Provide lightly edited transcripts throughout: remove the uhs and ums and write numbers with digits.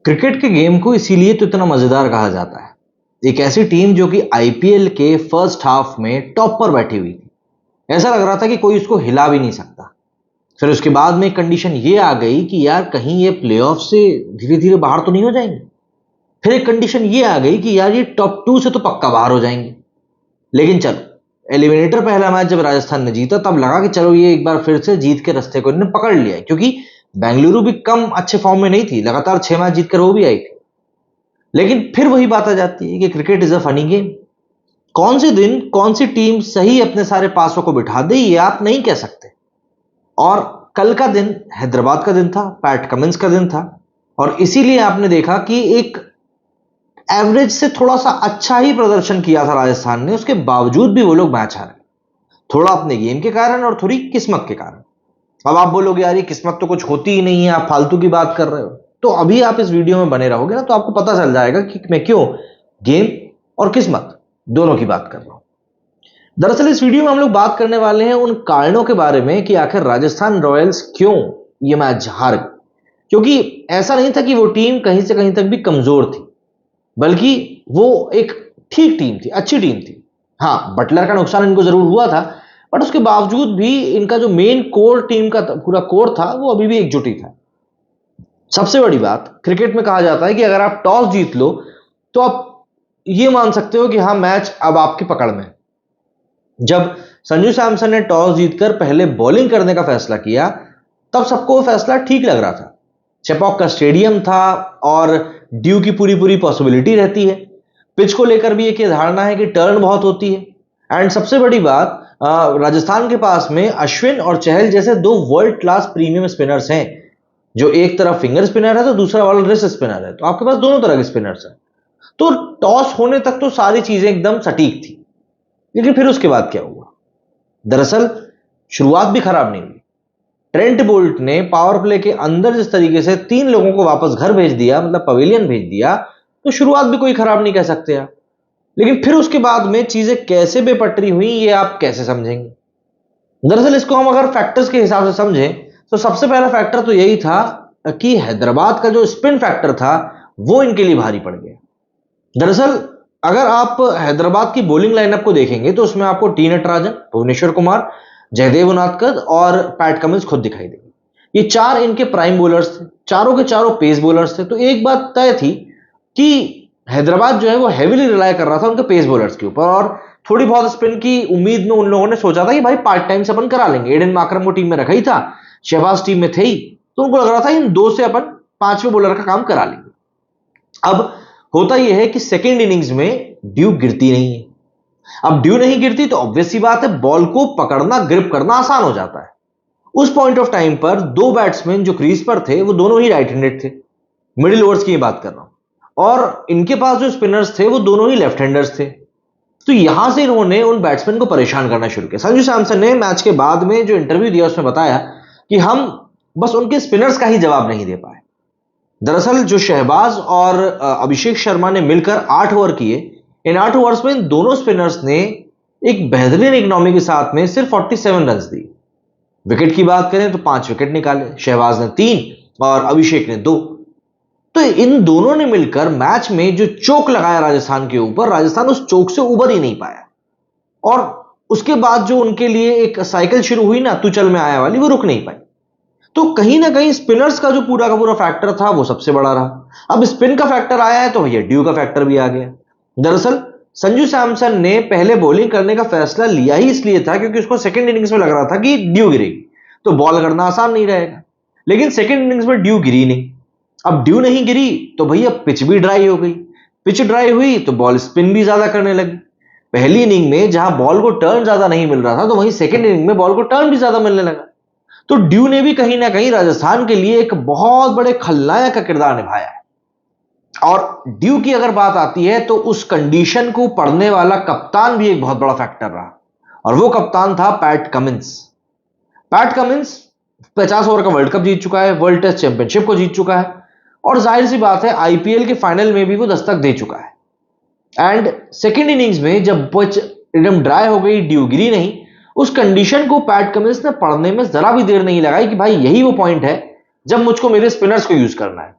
Cricket के game को इसीलिए तो इतना मजेदार कहा जाता है। एक ऐसी टीम जो कि आईपीएल के फर्स्ट हाफ में टॉप पर बैठी हुई थी, ऐसा लग रहा था कि कोई उसको हिला भी नहीं सकता। फिर उसके बाद में कंडीशन ये आ गई कि यार कहीं ये प्लेऑफ से धीरे धीरे बाहर तो नहीं हो जाएंगे। फिर एक कंडीशन ये आ गई कि यार ये टॉप 2 से तो पक्का बाहर हो जाएंगे। लेकिन चलो, एलिमिनेटर पहला मैच जब राजस्थान ने जीता तब लगा कि चलो ये एक बार फिर से जीत के रास्ते को इन्होंने पकड़ लिया है, क्योंकि बेंगलुरु भी कम अच्छे फॉर्म में नहीं थी, लगातार 6 मैच जीतकर वो भी आई थी। लेकिन फिर वही बात आ जाती है कि cricket is a funny game. कौन से दिन कौन सी टीम सही अपने सारे पासों को बिठा दे ये आप नहीं कह सकते। और कल का दिन हैदराबाद का दिन था, पैट कमिंस का दिन था, और इसीलिए आपने देखा कि एक एवरेज से थोड़ा सा अच्छा ही प्रदर्शन किया था राजस्थान ने, उसके बावजूद भी वो लोग मैच हारे। थोड़ा अपने गेम के कारण और थोड़ी किस्मत के कारण। अब आप बोलोगे यार ये किस्मत तो कुछ होती ही नहीं है, आप फालतू की बात कर रहे हो। तो अभी आप इस वीडियो में बने रहोगे ना तो आपको पता चल जाएगा कि मैं क्यों गेम और किस्मत दोनों की बात कर रहा हूं। दरअसल इस वीडियो में हम लोग बात करने वाले हैं उन कारणों के बारे में कि आखिर राजस्थान रॉयल्स क्यों ये मैच हार गई। क्योंकि ऐसा नहीं था कि वो टीम कहीं से कहीं तक भी कमजोर थी, बल्कि वो एक ठीक टीम थी, अच्छी टीम थी। हाँ, बटलर का नुकसान इनको जरूर हुआ था, बट उसके बावजूद भी इनका जो मेन कोर टीम का पूरा कोर था वो अभी भी एकजुट ही था। सबसे बड़ी बात, क्रिकेट में कहा जाता है कि अगर आप टॉस जीत लो तो आप ये मान सकते हो कि हाँ मैच अब आपकी पकड़ में। जब संजू सैमसन ने टॉस जीतकर पहले बॉलिंग करने का फैसला किया तब सबको वो फैसला ठीक लग रहा था। चेपॉक का स्टेडियम था और ड्यू की पूरी पूरी पॉसिबिलिटी रहती है। पिच को लेकर भी एक ये धारणा है कि टर्न बहुत होती है। एंड सबसे बड़ी बात, राजस्थान के पास में अश्विन और चहल जैसे दो वर्ल्ड क्लास प्रीमियम स्पिनर्स हैं। जो एक तरफ फिंगर स्पिनर है तो दूसरा वाला रिस्ट स्पिनर है, तो आपके पास दोनों तरह के स्पिनर्स हैं। तो टॉस होने तक तो सारी चीजें एकदम सटीक थी। लेकिन फिर उसके बाद क्या हुआ? दरअसल शुरुआत भी खराब नहीं हुई। ट्रेंट बोल्ट ने पावर प्ले के अंदर जिस तरीके से 3 लोगों को वापस घर भेज दिया, मतलब पवेलियन भेज दिया, तो शुरुआत भी कोई खराब नहीं कह सकते आप। लेकिन फिर उसके बाद में चीजें कैसे बेपटरी हुई ये आप कैसे समझेंगे? दरअसल इसको हम अगर फैक्टर्स के हिसाब से समझें तो सबसे पहला फैक्टर तो यही था कि हैदराबाद का जो स्पिन फैक्टर था वो इनके लिए भारी पड़ गया। दरअसल अगर आप हैदराबाद की बॉलिंग लाइनअप को देखेंगे तो उसमें आपको टी नटराजन, भुवनेश्वर कुमार, जयदेव उनादकत और पैट कमिंस खुद दिखाई देंगे। ये 4 इनके प्राइम बॉलर्स थे, चारों के चारों पेस बॉलर्स थे। तो एक बात तय थी कि हैदराबाद जो है वो हैवीली रिलाय कर रहा था उनके पेस बॉलर्स के ऊपर, और थोड़ी बहुत स्पिन की उम्मीद में उन लोगों ने सोचा था कि भाई पार्ट टाइम से अपन करा लेंगे। एडन मार्करम को टीम में रखा ही था, शहबाज टीम में थे ही, तो उनको लग रहा था इन 2 से अपन 5वें बॉलर का काम करा लेंगे। अब होता यह है कि सेकेंड इनिंग्स में ड्यू गिरती नहीं है। अब ड्यू नहीं गिरती तो ऑब्वियस सी बात है बॉल को पकड़ना, ग्रिप करना आसान हो जाता है। उस पॉइंट ऑफ टाइम पर 2 बैट्समैन जो क्रीज पर थे वो दोनों ही राइट हैंडेड थे। मिडिल ओवर्स की बात कर रहा हूं, और इनके पास जो स्पिनर्स थे वो दोनों ही लेफ्ट हैंडर्स थे। तो यहां से इन्होंने उन बैट्समैन को परेशान करना शुरू किया। संजू सैमसन ने मैच के बाद में जो इंटरव्यू दिया उसमें बताया कि हम बस उनके स्पिनर्स का ही जवाब नहीं दे पाए। दरअसल जो शहबाज और अभिषेक शर्मा ने मिलकर 8 ओवर किए, इन 8 ओवर्स में इन दोनों स्पिनर्स ने एक बेहतरीन इकोनॉमी के साथ में सिर्फ 47 रन दिए। विकेट की बात करें तो 5 विकेट निकाले, शहबाज ने 3 और अभिषेक ने 2। तो इन दोनों ने मिलकर मैच में जो चोक लगाया राजस्थान के ऊपर, राजस्थान उस चोक से उबर ही नहीं पाया। और उसके बाद जो उनके लिए एक साइकिल शुरू हुई ना, तू चल में आया वाली, वो रुक नहीं पाई। तो कहीं ना कहीं स्पिनर्स का जो पूरा का पूरा फैक्टर था वो सबसे बड़ा रहा। अब स्पिन का फैक्टर आया है तो भैया ड्यू का फैक्टर भी आ गया। दरअसल संजू सैमसन ने पहले बॉलिंग करने का फैसला लिया ही इसलिए था क्योंकि उसको सेकंड इनिंग्स में लग रहा था कि ड्यू गिरेगी तो बॉल करना आसान नहीं रहेगा। लेकिन सेकंड इनिंग्स में ड्यू गिरी नहीं। अब ड्यू नहीं गिरी तो भैया पिच भी ड्राई हो गई। पिच ड्राई हुई तो बॉल स्पिन भी ज्यादा करने लगी। पहली इनिंग में जहां बॉल को टर्न ज्यादा नहीं मिल रहा था तो वहीं सेकंड इनिंग में बॉल को टर्न भी ज्यादा मिलने लगा। तो ड्यू ने भी कहीं ना कहीं राजस्थान के लिए एक बहुत बड़े खलनायक का किरदार निभाया है। और ड्यू की अगर बात आती है तो उस कंडीशन को पढ़ने वाला कप्तान भी एक बहुत बड़ा फैक्टर रहा, और वो कप्तान था PAT Cummins. PAT Cummins 50 over का वर्ल्ड कप जीत चुका है, वर्ल्ड टेस्ट चैंपियनशिप को जीत चुका है, और जाहिर सी बात है आईपीएल के फाइनल में भी वो दस्तक दे चुका है। एंड सेकेंड इनिंग्स में जब पिच एकदम ड्राई हो गई, ड्यू गिरी नहीं, उस कंडीशन को पैट कमिंस ने पढ़ने में जरा भी देर नहीं लगाई कि भाई यही वो पॉइंट है जब मुझको मेरे स्पिनर्स को यूज करना है।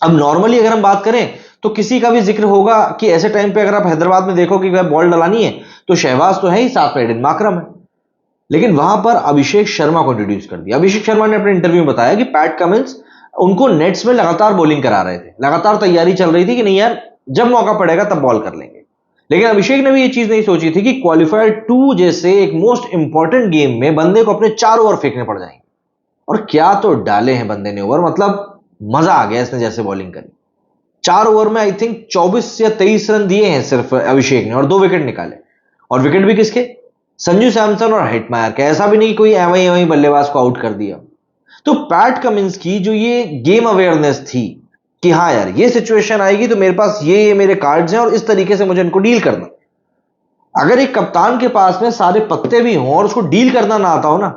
अब नॉर्मली अगर हम बात करें तो किसी का भी जिक्र होगा कि ऐसे टाइम पे अगर आप हैदराबाद में देखो कि वह बॉल डलानी है तो शहबाज तो है ही, साथ में एडन माकरम है। लेकिन वहां पर अभिषेक शर्मा को इंट्रोड्यूस कर दिया। अभिषेक शर्मा ने अपने इंटरव्यू में बताया कि पैट कमिंस उनको नेट्स में लगातार बॉलिंग करा रहे थे, लगातार तैयारी चल रही थी कि नहीं यार जब मौका पड़ेगा तब बॉल कर लेंगे। लेकिन अभिषेक ने भी ये चीज नहीं सोची थी कि क्वालिफायर 2 जैसे एक मोस्ट इंपॉर्टेंट गेम में बंदे को अपने 4 ओवर फेंकने पड़ जाएंगे। और क्या तो डाले हैं बंदे ने ओवर, मतलब मजा आ गया इसने जैसे बॉलिंग करी। 4 ओवर में आई थिंक 24 या 23 रन दिए हैं सिर्फ अभिषेक ने और 2 विकेट निकाले। और विकेट भी किसके? संजू सैमसन और हेटमायर के। ऐसा भी नहीं कोई एवं एवं बल्लेबाज को आउट कर दिया। तो पैट कमिंस की जो ये गेम अवेयरनेस थी कि हाँ यार ये सिचुएशन आएगी तो मेरे पास ये मेरे कार्ड्स हैं और इस तरीके से मुझे इनको डील करना। अगर एक कप्तान के पास में सारे पत्ते भी हों और उसको डील करना ना आता हो ना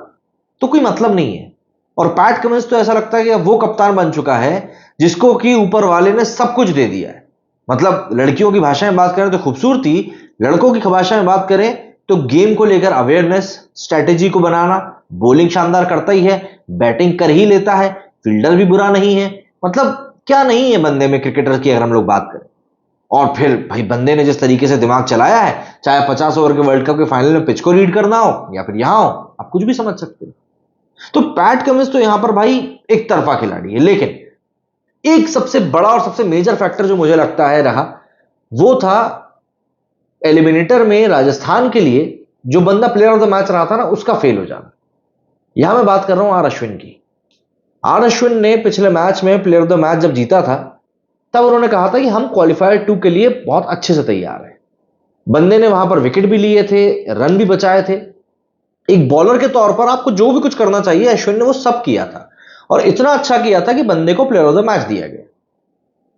तो कोई मतलब नहीं है। और पैट कमिंस तो ऐसा लगता है कि अब वो कप्तान बन चुका है जिसको कि ऊपर वाले ने सब कुछ दे दिया है। मतलब लड़कियों की भाषा में बात करें तो खूबसूरती, लड़कों की भाषा में बात करें तो गेम को लेकर अवेयरनेस, स्ट्रैटेजी को बनाना। बॉलिंग शानदार करता ही है, बैटिंग कर ही लेता है, फील्डर भी बुरा नहीं है। मतलब क्या नहीं है बंदे में क्रिकेटर की अगर हम लोग बात करें। और फिर भाई बंदे ने जिस तरीके से दिमाग चलाया है, चाहे 50 ओवर के वर्ल्ड कप के फाइनल में पिच को रीड करना हो या फिर यहां हो, आप कुछ भी समझ सकते हो। तो पैट कमिंस तो यहां पर भाई एक तरफा खिलाड़ी है। लेकिन एक सबसे बड़ा और सबसे मेजर फैक्टर जो मुझे लगता है रहा वो था एलिमिनेटर में राजस्थान के लिए जो बंदा प्लेयर ऑफ द मैच रहा था ना उसका फेल हो जाना। यहां मैं बात कर रहा हूं आर अश्विन की। आर अश्विन ने पिछले मैच में प्लेयर ऑफ द मैच जब जीता था तब उन्होंने कहा था कि हम क्वालिफायर 2 के लिए बहुत अच्छे से तैयार हैं। बंदे ने वहां पर विकेट भी लिए थे, रन भी बचाए थे। एक बॉलर के तौर पर आपको जो भी कुछ करना चाहिए अश्विन ने वो सब किया था और इतना अच्छा किया था कि बंदे को प्लेयर ऑफ द मैच दिया गया।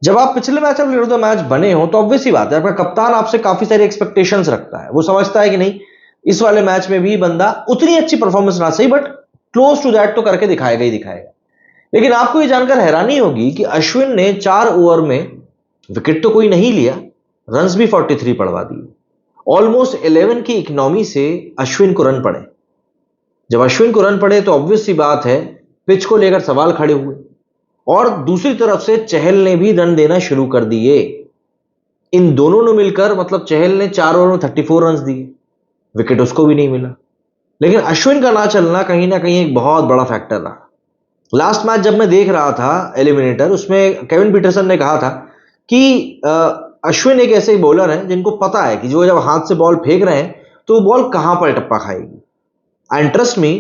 जब आप पिछले मैच में प्लेयर ऑफ द मैच बने हो तो ऑब्वियस सी बात है आपका कप्तान आपसे काफी सारी एक्सपेक्टेशंस रखता है। वो समझता है कि नहीं इस वाले मैच में भी बंदा उतनी अच्छी परफॉर्मेंस ना सही बट क्लोज टू दैट तो करके दिखाएगा ही दिखाएगा। लेकिन आपको ये जानकर हैरानी होगी कि अश्विन ने 4 ओवर में विकेट तो कोई नहीं लिया, रन्स भी 43 पड़वा दिए। ऑलमोस्ट 11 की इकोनॉमी से अश्विन को रन पड़े। जब अश्विन को रन पड़े तो ऑब्वियस सी बात है पिच को लेकर सवाल खड़े हुए। और दूसरी तरफ से चहल ने भी रन देना शुरू कर दिए। इन दोनों ने मिलकर मतलब चहल ने 4 ओवर में 34 रन दिए, विकेट उसको भी नहीं मिला। लेकिन अश्विन का ना चलना कहीं ना कहीं एक बहुत बड़ा फैक्टर रहा। लास्ट मैच जब मैं देख रहा था एलिमिनेटर, उसमें केविन पीटरसन ने कहा था कि अश्विन एक ऐसे बॉलर है जिनको पता है कि जो जब हाथ से बॉल फेंक रहे हैं तो वो बॉल कहां पर टप्पा खाएगी। एंड ट्रस्ट मी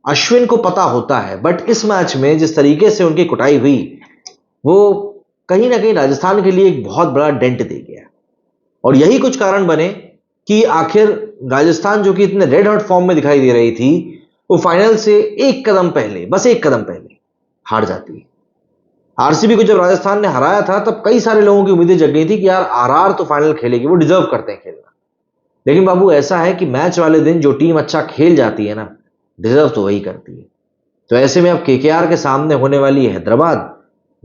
अश्विन को पता होता है। बट इस मैच में जिस तरीके से उनकी कुटाई हुई वो कहीं ना कहीं राजस्थान के लिए एक बहुत बड़ा डेंट दे गया। और यही कुछ कारण बने कि आखिर राजस्थान जो कि इतने रेड हॉट फॉर्म में दिखाई दे रही थी वो फाइनल से एक कदम पहले, बस एक कदम पहले हार जाती है। आरसीबी को जब राजस्थान ने हराया था तब कई सारे लोगों की उम्मीदें जग गई थी कि यार आरआर तो फाइनल खेलेगी, वो डिजर्व करते हैं खेलना। लेकिन बाबू ऐसा है कि मैच वाले दिन जो टीम अच्छा खेल जाती है ना डिजर्व तो वही करती है। तो ऐसे में अब केकेआर के सामने होने वाली है हैदराबाद।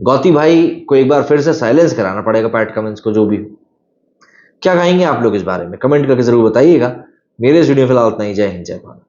गौती भाई को एक बार फिर से साइलेंस कराना पड़ेगा पैट कमिंस को, जो भी हो। क्या कहेंगे आप लोग इस बारे में? कमेंट करके जरूर बताइएगा। मेरे इस वीडियो फिलहाल इतना ही। जय हिंद, जय भारत।